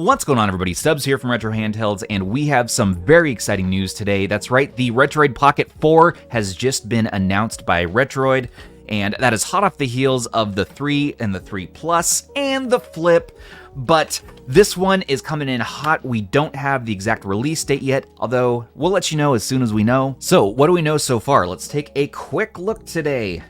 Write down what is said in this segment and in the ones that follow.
What's going on, everybody? Stubbs here from Retro Handhelds, and we have some very exciting news today. That's right, the Retroid Pocket 4 has just been announced by Retroid, and that is hot off the heels of the 3 and the 3 Plus and the Flip. But this one is coming in hot. We don't have the exact release date yet, although we'll let you know as soon as we know. So what do we know so far? Let's take a quick look today.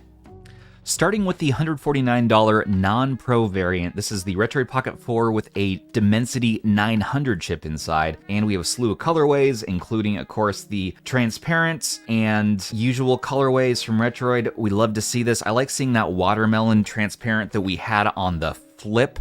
Starting with the $149 non-Pro variant, this is the Retroid Pocket 4 with a Dimensity D900 chip inside, and we have a slew of colorways, including, of course, the transparent and usual colorways from Retroid. We love to see this. I like seeing that watermelon transparent that we had on the Flip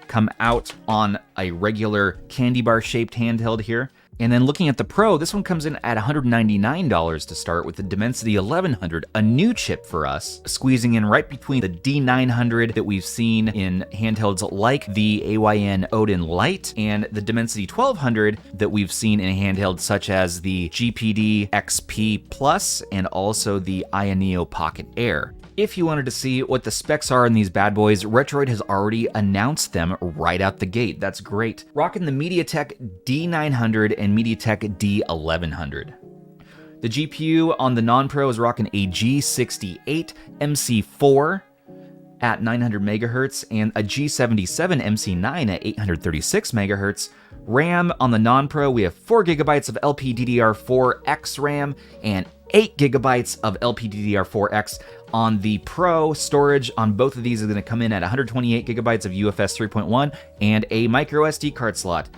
come out on a regular candy bar shaped handheld here. And then looking at the Pro, this one comes in at $199 to start with the Dimensity 1100, a new chip for us, squeezing in right between the D900 that we've seen in handhelds like the AYANEO Odin Lite and the Dimensity 1200 that we've seen in handhelds such as the GPD XP Plus and also the AYANEO Pocket Air. If you wanted to see what the specs are in these bad boys, Retroid has already announced them right out the gate. That's great. Rocking the Mediatek Dimensity D900 and Mediatek D1100. The GPU on the non-Pro is rocking a G68 MC4 at 900 MHz and a G77 MC9 at 836 MHz. RAM on the non-Pro, we have 4 GB of LPDDR4X RAM and 8 GB of LPDDR4X. On the Pro, storage on both of these is going to come in at 128 GB of UFS 3.1 and a micro SD card slot.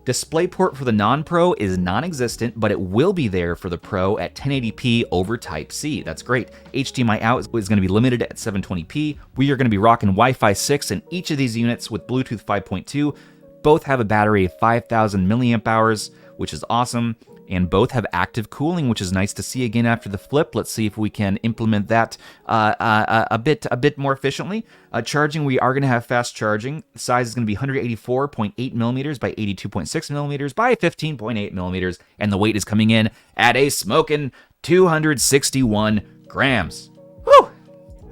DisplayPort for the non-Pro is non-existent, but it will be there for the Pro at 1080p over Type-C. That's great. HDMI out is going to be limited at 720p. We are going to be rocking Wi-Fi 6 in each of these units with Bluetooth 5.2. Both have a battery of 5,000 milliamp hours, which is awesome. And both have active cooling, which is nice to see again after the Flip. Let's see if we can implement that a bit more efficiently. Charging, we are going to have fast charging. The size is going to be 184.8 millimeters by 82.6 millimeters by 15.8 millimeters, and the weight is coming in at a smoking 261 grams. Whew!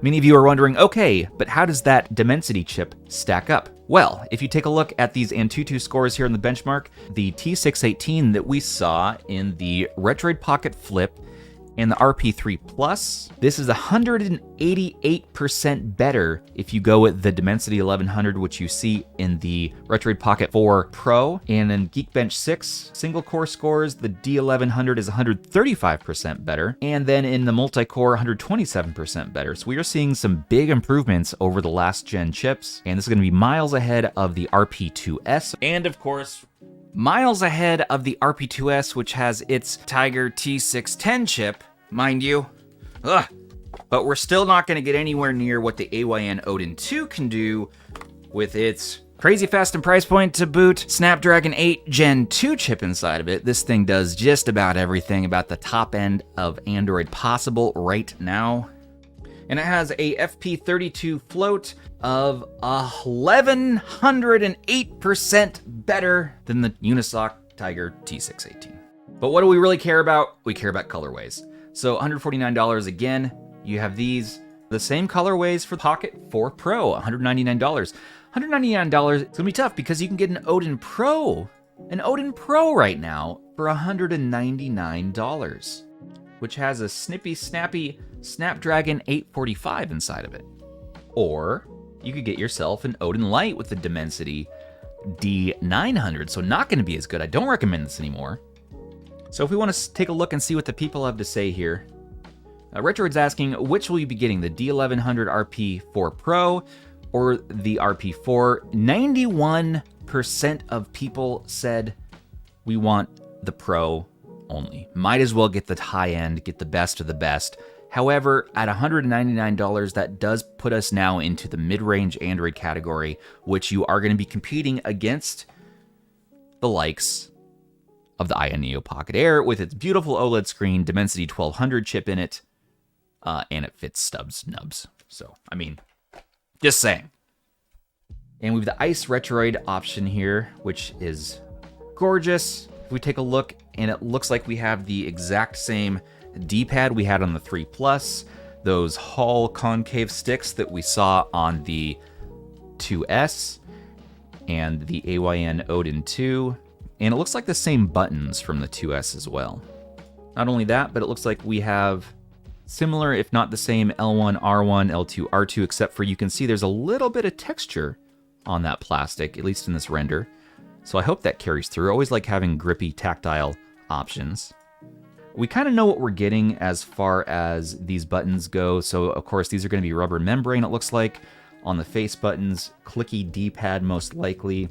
Many of you are wondering, okay, but how does that Dimensity chip stack up? Well, if you take a look at these Antutu scores here in the benchmark, the T618 that we saw in the Retroid Pocket Flip and the RP4 Plus, this is 188% better if you go with the Dimensity 1100, which you see in the Retroid Pocket 4 Pro. And in Geekbench 6 single core scores, the D1100 is 135% better. And then in the multi-core, 127% better. So we are seeing some big improvements over the last gen chips. And this is going to be miles ahead of the RP2S. And of course, miles ahead of the RP2S, which has its Tiger T610 chip, mind you. Ugh. But we're still not going to get anywhere near what the AYANEO Odin 2 can do with its crazy fast and price point to boot Snapdragon 8 Gen 2 chip inside of it. This thing does just about everything about the top end of Android possible right now. And it has a FP32 float of 1108% better than the Unisoc Tiger T618. But what do we really care about? We care about colorways. So $149 again, you have these, the same colorways for Pocket 4 Pro, $199. $199, it's gonna be tough because you can get an Odin Pro right now for $199, which has a snippy, snappy Snapdragon 845 inside of it. Or you could get yourself an Odin Lite with the Dimensity D900, so not gonna be as good. I don't recommend this anymore. So if we want to take a look and see what the people have to say here, Retroid's asking, which will you be getting, the D1100 RP4 Pro or the RP4? 91% of people said we want the Pro only. Might as well get the high end, get the best of the best. However, at $199, that does put us now into the mid-range Android category, which you are going to be competing against the likes of the AYANEO Pocket Air with its beautiful OLED screen, Dimensity 1200 chip in it, and it fits Stubbs nubs. So, I mean, just saying. And we have the Ice Retroid option here, which is gorgeous. If we take a look, and it looks like we have the exact same D-pad we had on the 3 Plus, those Hall concave sticks that we saw on the 2S, and the AYN Odin 2, and it looks like the same buttons from the 2S as well. Not only that, but it looks like we have similar, if not the same, L1, R1, L2, R2, except for you can see there's a little bit of texture on that plastic, at least in this render. So I hope that carries through. I always like having grippy, tactile options. We kind of know what we're getting as far as these buttons go. So of course, these are going to be rubber membrane, it looks like, on the face buttons, clicky D-pad most likely,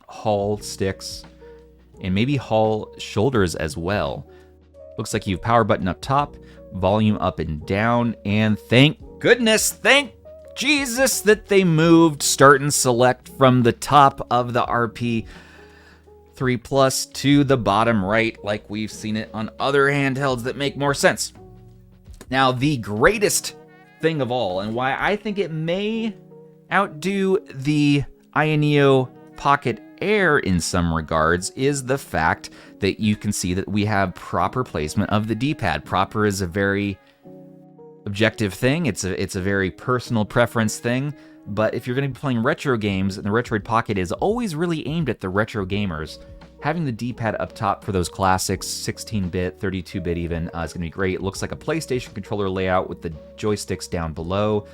Hall sticks, and maybe Hall shoulders as well. Looks like you have power button up top, volume up and down, and thank goodness, thank Jesus that they moved start and select from the top of the RP4 Plus to the bottom right, like we've seen it on other handhelds that make more sense. Now, the greatest thing of all, and why I think it may outdo the AYANEO Pocket Air in some regards, is the fact that you can see that we have proper placement of the D-pad. Proper is a very objective thing. It's a very personal preference thing. But if you're going to be playing retro games, and the Retroid Pocket is always really aimed at the retro gamers, having the D-pad up top for those classics, 16-bit, 32-bit even, is going to be great. It looks like a PlayStation controller layout with the joysticks down below.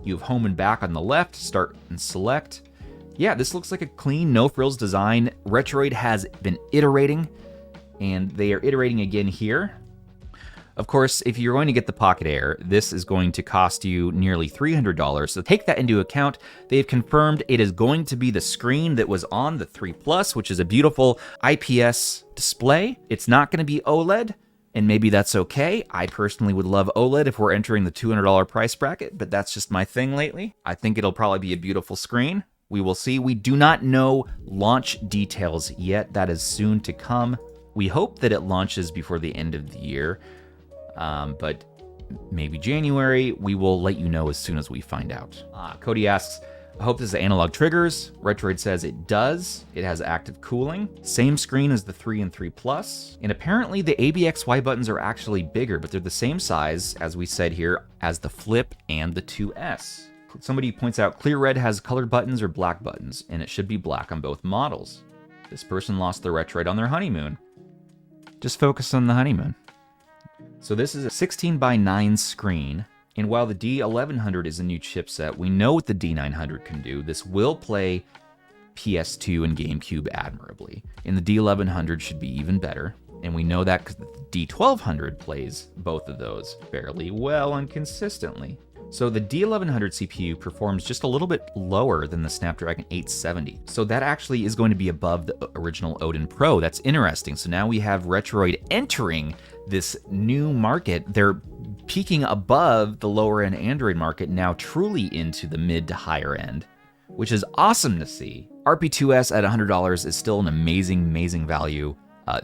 You have home and back on the left, start and select. Yeah, this looks like a clean, no-frills design. Retroid has been iterating, and they are iterating again here. Of course, if you're going to get the Pocket Air, this is going to cost you nearly $300, so take that into account. They've confirmed it is going to be the screen that was on the 3 Plus, which is a beautiful IPS display. It's not going to be OLED, and maybe that's okay. I personally would love OLED if we're entering the $200 price bracket, but that's just my thing lately. I think it'll probably be a beautiful screen. We will see. We do not know launch details yet. That is soon to come. We hope that it launches before the end of the year. But maybe January. We will let you know as soon as we find out. Cody asks, I hope this is analog triggers. Retroid says it does. It has active cooling. Same screen as the 3 and 3 Plus. And apparently the ABXY buttons are actually bigger, but they're the same size, as we said here, as the Flip and the 2S. Somebody points out Clear Red has colored buttons or black buttons, and it should be black on both models. This person lost their Retroid on their honeymoon. Just focus on the honeymoon. So this is a 16:9 screen, and while the D1100 is a new chipset, we know what the D900 can do. This will play PS2 and GameCube admirably, and the D1100 should be even better, and we know that because the D1200 plays both of those fairly well and consistently. So the D1100 CPU performs just a little bit lower than the Snapdragon 870. So that actually is going to be above the original Odin Pro. That's interesting. So now we have Retroid entering this new market. They're peaking above the lower end Android market, now truly into the mid to higher end, which is awesome to see. RP2S at $100 is still an amazing, amazing value.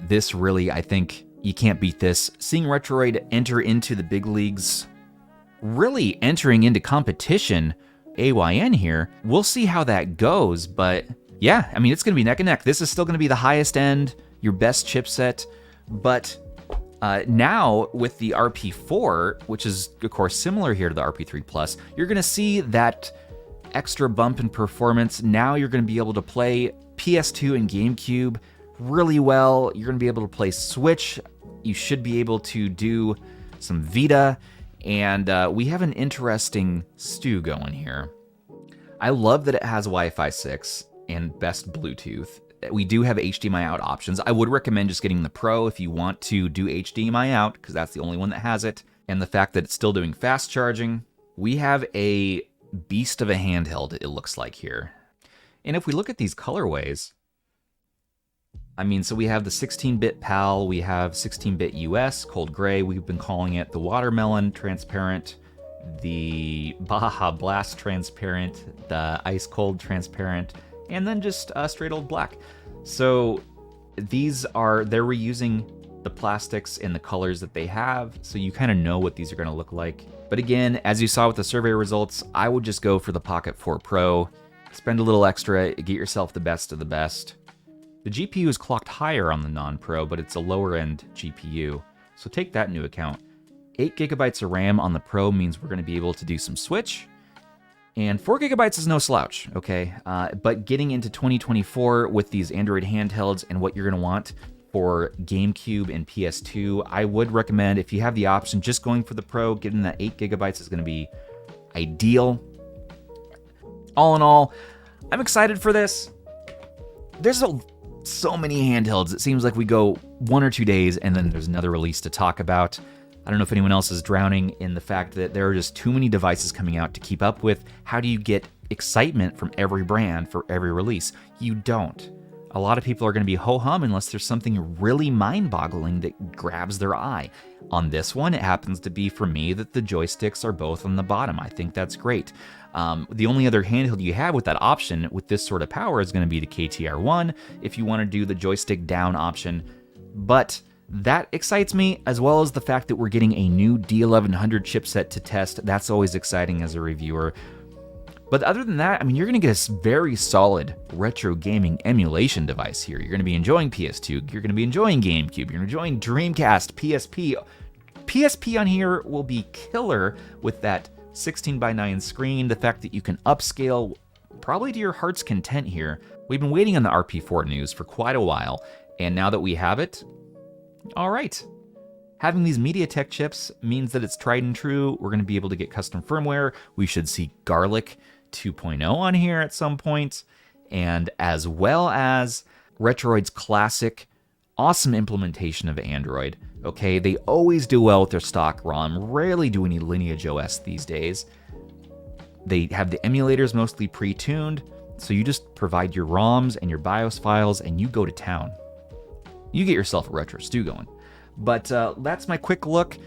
This really, I think you can't beat this. Seeing Retroid enter into the big leagues, really entering into competition, AYN here, we'll see how that goes, but yeah, I mean, it's going to be neck and neck. This is still going to be the highest end, your best chipset, but now with the RP4, which is of course similar here to the RP3 Plus, you're going to see that extra bump in performance. Now you're going to be able to play PS2 and GameCube really well. You're going to be able to play Switch. You should be able to do some Vita. And we have an interesting stew going here. I love that it has Wi-Fi 6 and best Bluetooth. We do have HDMI out options. I would recommend just getting the Pro if you want to do HDMI out, because that's the only one that has it. And the fact that it's still doing fast charging. We have a beast of a handheld, it looks like here. And if we look at these colorways, I mean, so we have the 16-bit PAL, we have 16-bit US, cold gray, we've been calling it the watermelon transparent, the Baja Blast transparent, the ice cold transparent, and then just straight old black. So they're reusing the plastics and the colors that they have, so you kind of know what these are going to look like. But again, as you saw with the survey results, I would just go for the Pocket 4 Pro, spend a little extra, get yourself the best of the best. The GPU is clocked higher on the non-Pro, but it's a lower-end GPU, so take that into account. 8 GB of RAM on the Pro means we're going to be able to do some Switch, And 4 gigabytes is no slouch, okay? But getting into 2024 with these Android handhelds and what you're gonna want for GameCube and PS2, I would recommend, if you have the option, just going for the Pro. Getting that 8 gigabytes is gonna be ideal. All in all, I'm excited for this. There's so many handhelds. It seems like we go 1 or 2 days and then there's another release to talk about. I don't know if anyone else is drowning in the fact that there are just too many devices coming out to keep up with. How do you get excitement from every brand for every release? You don't. A lot of people are going to be ho-hum unless there's something really mind-boggling that grabs their eye. On this one, it happens to be for me that the joysticks are both on the bottom. I think that's great. The only other handheld you have with that option with this sort of power is going to be the KTR1 if you want to do the joystick down option. But that excites me, as well as the fact that we're getting a new D1100 chipset to test. That's always exciting as a reviewer. But other than that, I mean, you're going to get a very solid retro gaming emulation device here. You're going to be enjoying PS2, you're going to be enjoying GameCube, you're enjoying Dreamcast, PSP. PSP on here will be killer with that 16:9 screen, the fact that you can upscale probably to your heart's content here. We've been waiting on the RP4 news for quite a while, and now that we have it, all right. Having these Mediatek chips means that it's tried and true. We're going to be able to get custom firmware. We should see Garlic 2.0 on here at some point, and as well as Retroid's classic, awesome implementation of Android. Okay, they always do well with their stock ROM. Rarely do any Lineage OS these days. They have the emulators mostly pre-tuned, so you just provide your ROMs and your BIOS files, and you go to town. You get yourself a retro stew going. But that's my quick look.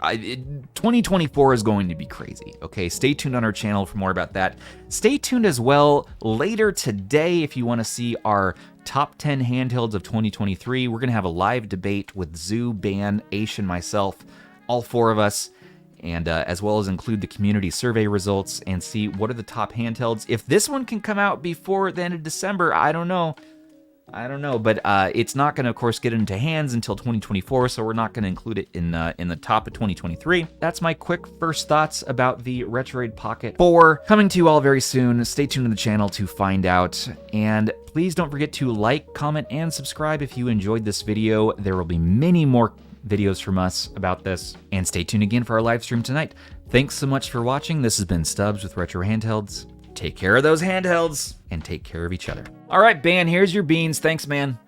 2024 is going to be crazy, okay? Stay tuned on our channel for more about that. Stay tuned as well later today if you want to see our top 10 handhelds of 2023. We're going to have a live debate with Zoo, Ban, Aish, and myself, all 4 of us, and as well as include the community survey results and see what are the top handhelds. If this one can come out before the end of December, I don't know, but it's not going to, of course, get into hands until 2024, so we're not going to include it in the top of 2023. That's my quick first thoughts about the Retroid Pocket 4. Coming to you all very soon. Stay tuned to the channel to find out, and please don't forget to like, comment, and subscribe if you enjoyed this video. There will be many more videos from us about this, and stay tuned again for our live stream tonight. Thanks so much for watching. This has been Stubbs with Retro Handhelds. Take care of those handhelds, and take care of each other. All right, Ban, here's your beans. Thanks, man.